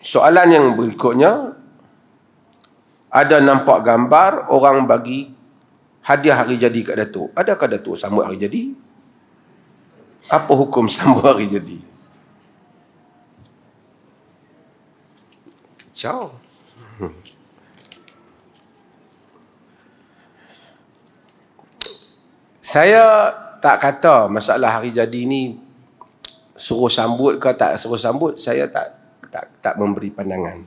Soalan yang berikutnya, ada nampak gambar orang bagi hadiah hari jadi kat Datuk. Adakah Datuk sambut hari jadi? Apa hukum sambut hari jadi? Kacau. Saya tak kata masalah hari jadi ni suruh sambut ke tak suruh sambut, saya tak memberi pandangan.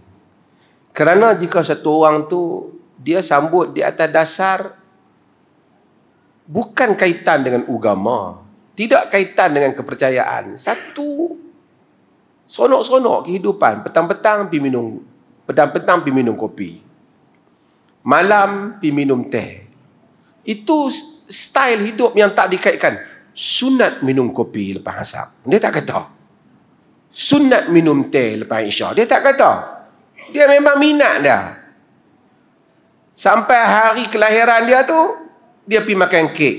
Kerana jika satu orang tu dia sambut di atas dasar bukan kaitan dengan agama, tidak kaitan dengan kepercayaan, satu sonok-sonok kehidupan, petang-petang pergi minum kopi, malam pergi minum teh, itu style hidup yang tak dikaitkan. Sunat minum kopi lepas asar, dia tak kata. Sunat minum teh lepas isyak, dia tak kata. Dia memang minat dah. Sampai hari kelahiran dia tu, dia pergi makan kek.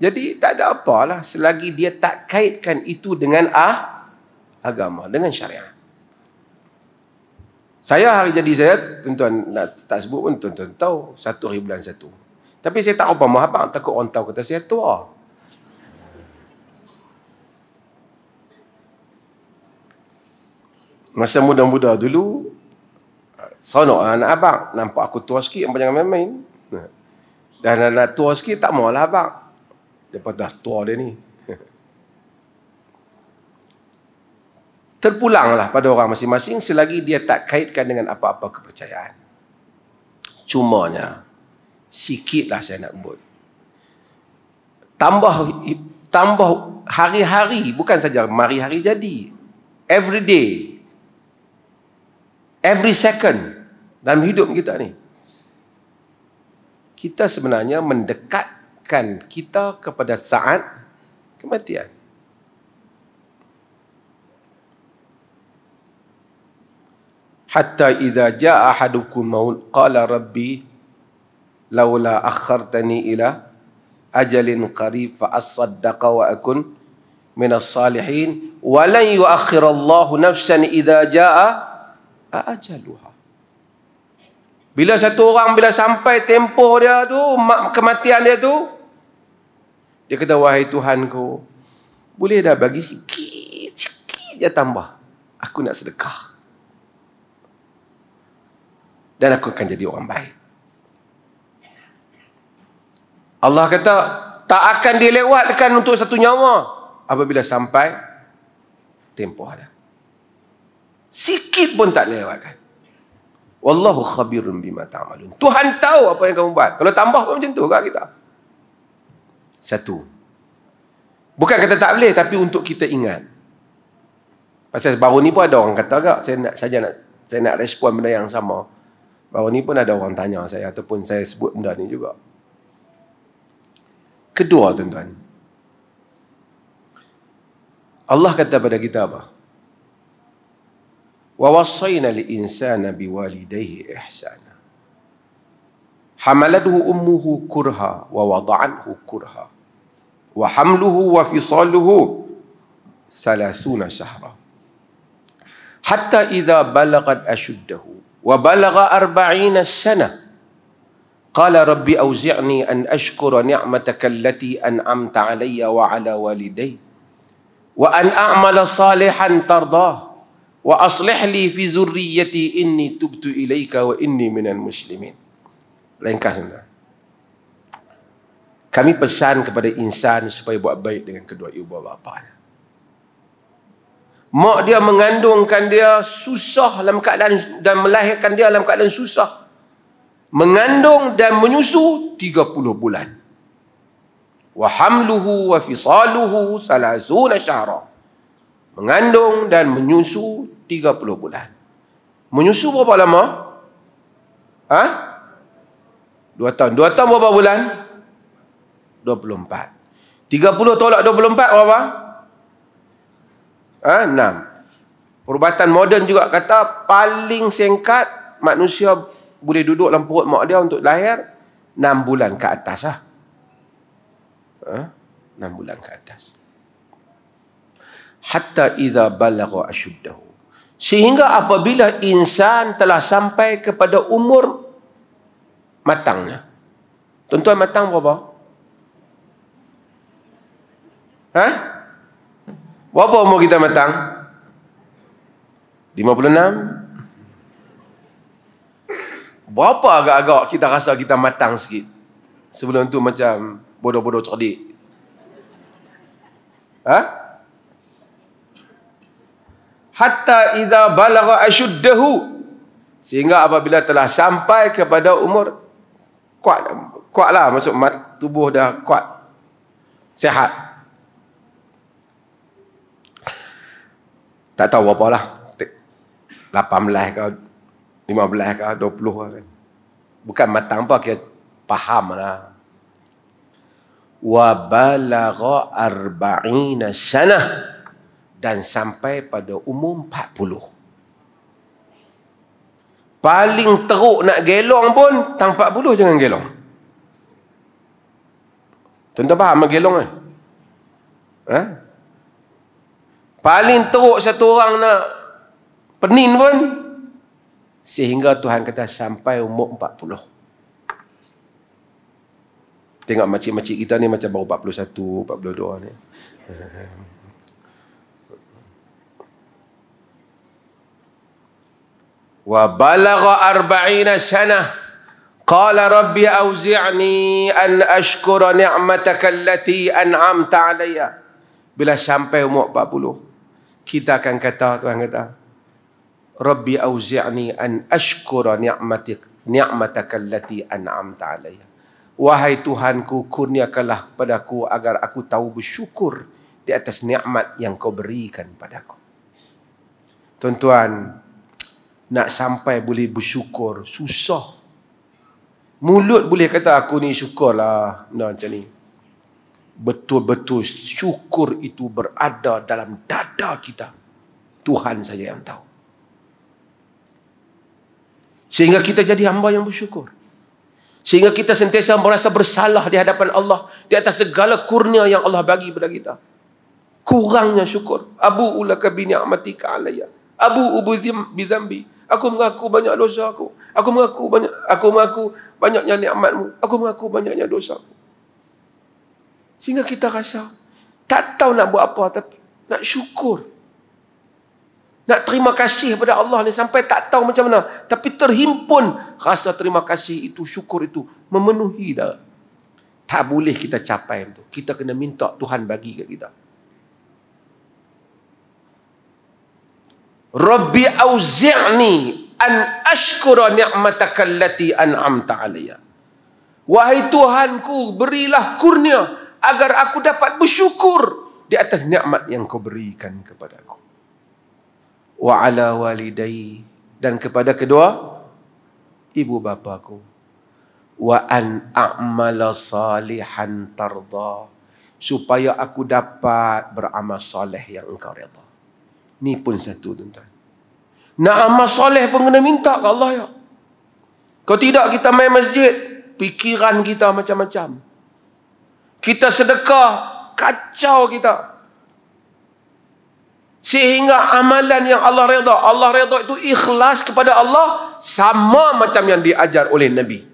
Jadi tak ada apalah selagi dia tak kaitkan itu dengan agama, dengan syariat. Saya hari jadi saya, tuan-tuan tak sebut pun tuan-tuan tahu, 1 hari bulan 1. Tapi saya tak apa maaf abang, takut orang tahu kata saya tua. Masa muda-muda dulu, sonok anak abang, nampak aku tua sikit, abang jangan main-main. Dan anak tua sikit, tak maulah abang. Lepas dah tua dia ni. Terpulanglah pada orang masing-masing selagi dia tak kaitkan dengan apa-apa kepercayaan. Cumanya, sikitlah saya nak buat. Tambah hari-hari, bukan saja mari hari jadi. Every day. Every second dalam hidup kita ni. Kita sebenarnya mendekatkan kita kepada saat kematian. Hatta idza jaa ahadukum maut qala rabbi laula akhartani ila ajalin qarib fa asaddaqa wa akun minas salihin wa lan yuakhirallahu nafsan idza jaa ajaluha. Bila satu orang bila sampai tempoh dia tu, kematian dia tu, dia kata, wahai Tuhanku, boleh dah bagi sikit je tambah, aku nak sedekah dan aku akan jadi orang baik. Allah kata tak akan dilewatkan untuk satu nyawa apabila sampai tempoh dia. Sikit pun tak lewatkan. Wallahu khabirun bima ta'malun. Tuhan tahu apa yang kamu buat. Kalau tambah pun macam tu kat kita. Satu. Bukan kata tak boleh, tapi untuk kita ingat. Pasal baru ni pun ada orang kata agak, saya nak respon benda yang sama. Baru ni pun ada orang tanya saya, ataupun saya sebut benda ni juga. Kedua, tuan-tuan. Allah kata pada kita apa? Wa wassayna al-insana biwalidayhi ihsana. Hamalathu ummuhu kurha wa wada'athu kurha. Wa hamluhu wa fisaluhu 30 shahra. Hatta idza balagat ashuddahu wa balagha 40 sana. Qala rabbi awzi'ni an ashkura ni'mataka allati an'amta 'alayya wa 'ala walidayya wa an a'mala salihan tardah wa aslih li fi zurriyyati inni tubtu ilaika wa inni minal muslimin. Ringkas. Kami pesan kepada insan supaya buat baik dengan kedua ibu bapanya. Mak dia mengandungkan dia susah dalam keadaan, dan melahirkan dia dalam keadaan susah. Mengandung dan menyusu 30 bulan. Wa hamluhu wa fisaluhu 30 syahra. Mengandung dan menyusu 30 bulan. Menyusu berapa lama? 2 tahun. 2 tahun berapa bulan? 24. 30 tolak 24 berapa? 6. Perubatan moden juga kata paling singkat manusia boleh duduk dalam perut mak dia untuk lahir 6 bulan ke atas. 6 bulan ke atas. Hatta idza balagha ashuddahu. Sehingga apabila insan telah sampai kepada umur matangnya. Tuan-tuan, matang berapa? Berapa umur kita matang? 56? Berapa agak-agak kita rasa kita matang sikit? Sebelum tu macam bodoh-bodoh cerdik. Hatta idza balagha ashuddahu, sehingga apabila telah sampai kepada umur kuatlah, maksud tubuh dah kuat, sihat. Tak tahu berapa lah, 18 ke 15 ke 20 kan. Bukan matang apa, kita faham lah. Wa balagha 40 sanah, dan sampai pada umur 40. Paling teruk nak gelong pun tang 40 jangan gelong. Tuan-tuan faham gelong kan? Paling teruk satu orang nak penin pun, sehingga Tuhan kata sampai umur 40. Tengok makcik-makcik kita ni macam baru 41, 42 ni. Wa balagha 40 sanah qala rabbi auzi'ni an ashkura ni'mataka allati an'amta alayya. Bila sampai umur 40, kita akan kata, Tuhan kata, rabbi auzi'ni an ashkura ni'mataka allati an'amta alayya. Wahai Tuhanku, kurniakanlah kepadaku agar aku tahu bersyukur di atas nikmat yang kau berikan padaku. Tuan-tuan, nak sampai boleh bersyukur susah. Mulut boleh kata aku ni syukurlah, macam ni. Betul-betul syukur itu berada dalam dada kita. Tuhan saja yang tahu. Sehingga kita jadi hamba yang bersyukur. Sehingga kita sentiasa merasa bersalah di hadapan Allah di atas segala kurnia yang Allah bagi kepada kita. Kurangnya syukur. Abu ulaka bi ni'matika alayya. Abu bi dzambi. Aku mengaku banyak dosa aku. Aku mengaku banyaknya nikmatmu. Aku mengaku banyaknya dosa aku. Sehingga kita rasa tak tahu nak buat apa, tapi nak syukur. Nak terima kasih kepada Allah ni sampai tak tahu macam mana. Tapi terhimpun rasa terima kasih itu, syukur itu memenuhi dah. Tak boleh kita capai itu. Kita kena minta Tuhan bagi kat kita. Rabbi auzi'ni an ashkura ni'mataka allati an'amta alayya. Wahai Tuhanku, berilah kurnia agar aku dapat bersyukur di atas nikmat yang kau berikan kepadaku. Wa ala walidayya, dan kepada kedua ibu bapaku. Wa an a'mala salihan tarda, supaya aku dapat beramal soleh yang engkau redha. Ni pun satu, tuan-tuan. Nak amal soleh pun kena minta ke Allah ya. Kalau tidak, kita main masjid, fikiran kita macam-macam. Kita sedekah, kacau kita. Sehingga amalan yang Allah redha itu ikhlas kepada Allah, sama macam yang diajar oleh Nabi.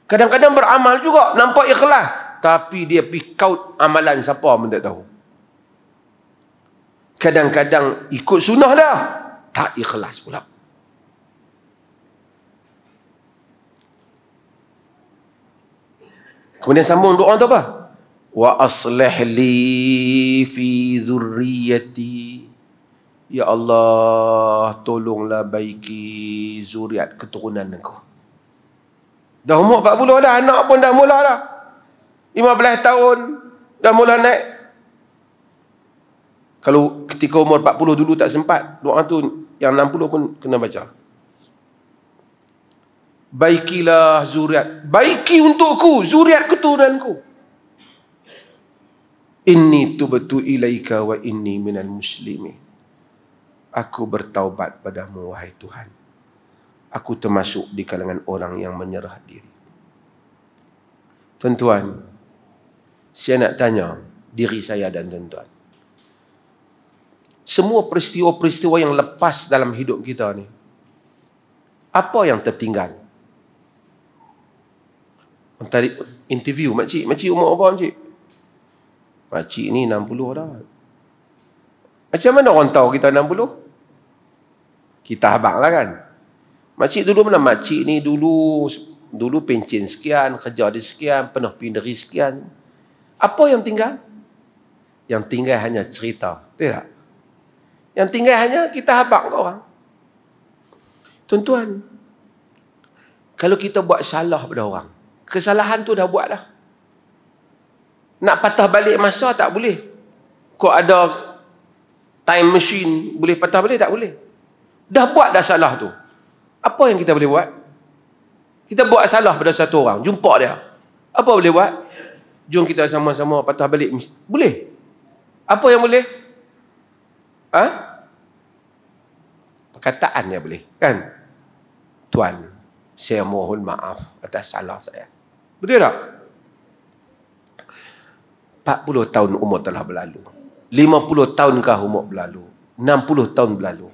Kadang-kadang beramal juga nampak ikhlas, tapi dia pikau amalan siapa pun tak tahu. Kadang-kadang ikut sunnah dah, tak ikhlas pula. Kemudian sambung doa tu apa? Wa aslih li fi zurriyati. Ya Allah, tolonglah baiki zuriat keturunan aku. Dah umur 40 dah, anak pun dah mula dah. 15 tahun dah mula naik. Kalau ketika umur 40 dulu tak sempat, doa tu yang 60 pun kena baca. Baikilah zuriat, baiki untukku zuriat keturunanku. Inni tubtu ilaika wa inni minal muslimin. Aku bertaubat padamu wahai Tuhan. Aku termasuk di kalangan orang yang menyerah diri. Tuan-tuan, saya nak tanya diri saya dan tuan-tuan. semua peristiwa-peristiwa yang lepas dalam hidup kita ni, apa yang tertinggal? Tadi interview makcik umur apa makcik? Makcik ni 60 dah. Macam mana orang tahu kita 60? Kita abang lah kan. Makcik dulu mana? Makcik ni dulu pencen sekian, kerja di sekian, penuh pinderi sekian. Apa yang tinggal? Yang tinggal hanya cerita. Betul tak? Yang tinggal hanya kita habaq ke orang. Tuan-tuan, kalau kita buat salah pada orang, kesalahan tu dah buat dah. Nak patah balik masa tak boleh. Kok ada time machine, boleh patah balik tak boleh. Dah buat dah salah tu. Apa yang kita boleh buat? Kita buat salah pada satu orang, jumpa dia. Apa boleh buat? Jom kita sama-sama patah balik. Boleh? Apa yang boleh? Perkataan dia boleh, kan? Tuan, saya mohon maaf atas salah saya. Betul tak? 40 tahun umur telah berlalu. 50 tahun umur berlalu. 60 tahun berlalu.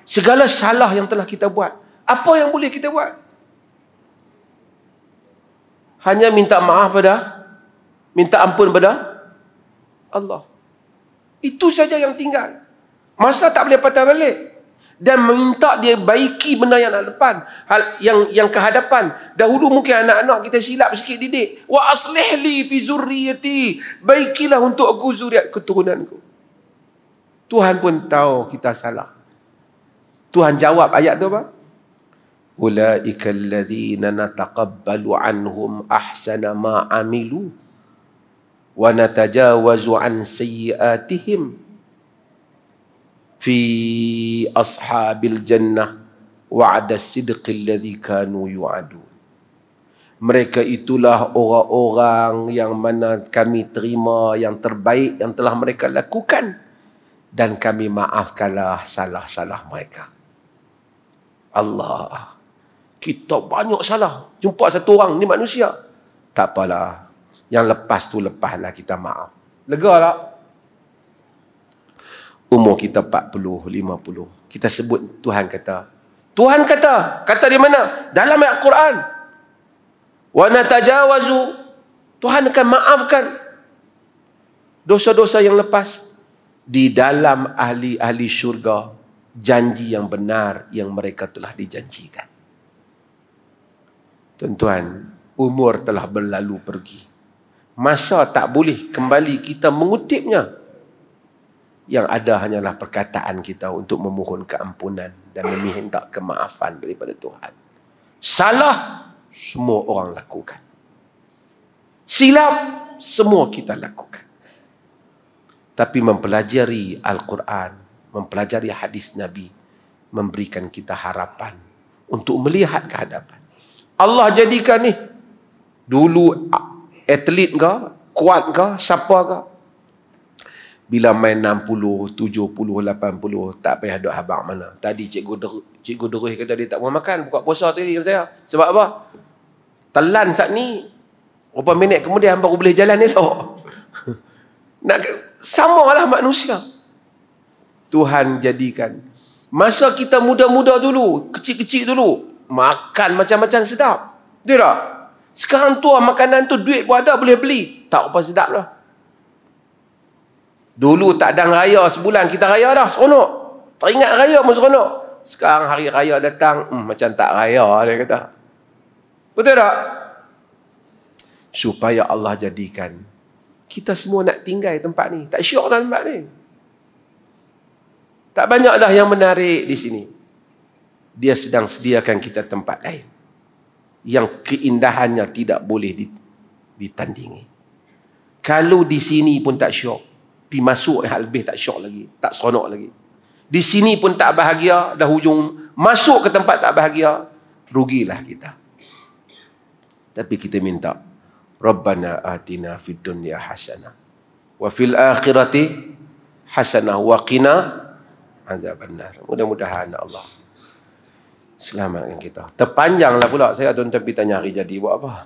Segala salah yang telah kita buat, apa yang boleh kita buat? Hanya minta maaf minta ampun pada Allah. Itu saja yang tinggal. Masa tak boleh patah balik. Dan minta dia baiki benda yang nak depan, hal yang ke hadapan. Dahulu mungkin anak-anak kita silap sikit didik. Wa aslih li fi zurriyati, baikilah untuk aku zuriat keturunanku. Tuhan pun tahu kita salah. Tuhan jawab ayat tu apa? Ulaika alladhina nataqabbalu anhum ahsana ma amilu wa natajawazu an sayyiatihim fi ashabil jannah wa'ada sidqil ladzi kanu yu'adu. Mereka itulah orang-orang yang mana kami terima yang terbaik yang telah mereka lakukan, dan kami maafkanlah salah-salah mereka. Allah, kita banyak salah. Jumpa satu orang, ni manusia. Tak apalah, yang lepas tu lepaslah, kita maaf. Lega tak? Umur kita 40, 50. Kita sebut Tuhan kata. Tuhan kata di mana? Dalam ayat Quran. Wa natajawazu. Tuhan akan maafkan dosa-dosa yang lepas. Di dalam ahli-ahli syurga, janji yang benar yang mereka telah dijanjikan. Tuan-tuan, umur telah berlalu pergi. Masa tak boleh kembali kita mengutipnya. Yang ada hanyalah perkataan kita untuk memohon keampunan dan meminta kemaafan daripada Tuhan. Salah, semua orang lakukan. Silap, semua kita lakukan. Tapi mempelajari Al-Quran, mempelajari hadis Nabi, memberikan kita harapan untuk melihat ke hadapan. Allah jadikan ni, dulu atlet ke, kuat ke, siapa ke, bila main 60, 70, 80, tak payah duk habaq mana. Tadi cikgu Derus kata dia tak mau makan, buka puasa sekali dengan saya. Sebab apa? Telan saat ni, berapa minit kemudian baru boleh jalan elok. Samalah manusia. Tuhan jadikan. Masa kita muda-muda dulu, kecil-kecil dulu, makan macam-macam sedap. Betul tak? Sekarang tua makanan tu, duit pun ada, boleh beli. Tak apa sedap lah. Dulu tak ada raya sebulan, kita raya dah, seronok. Teringat raya pun seronok. Sekarang hari raya datang, macam tak raya, dia kata. Betul tak? Supaya Allah jadikan kita semua nak tinggal tempat ni. Tak syok dalam tempat ni. Tak banyak dah yang menarik di sini. Dia sedang sediakan kita tempat lain yang keindahannya tidak boleh ditandingi. Kalau di sini pun tak syok, pergi masuk yang lebih tak syok lagi, tak seronok lagi. Di sini pun tak bahagia, dah hujung masuk ke tempat tak bahagia, rugilah kita. Tapi kita minta, Rabbana atina fid dunya hasanah wa fil akhirati hasanah wa qina azabannar. Mudah-mudahan Allah selamatkan kita. Terpanjanglah pula saya, tuan-tuan pergi tanya hari jadi buat apa.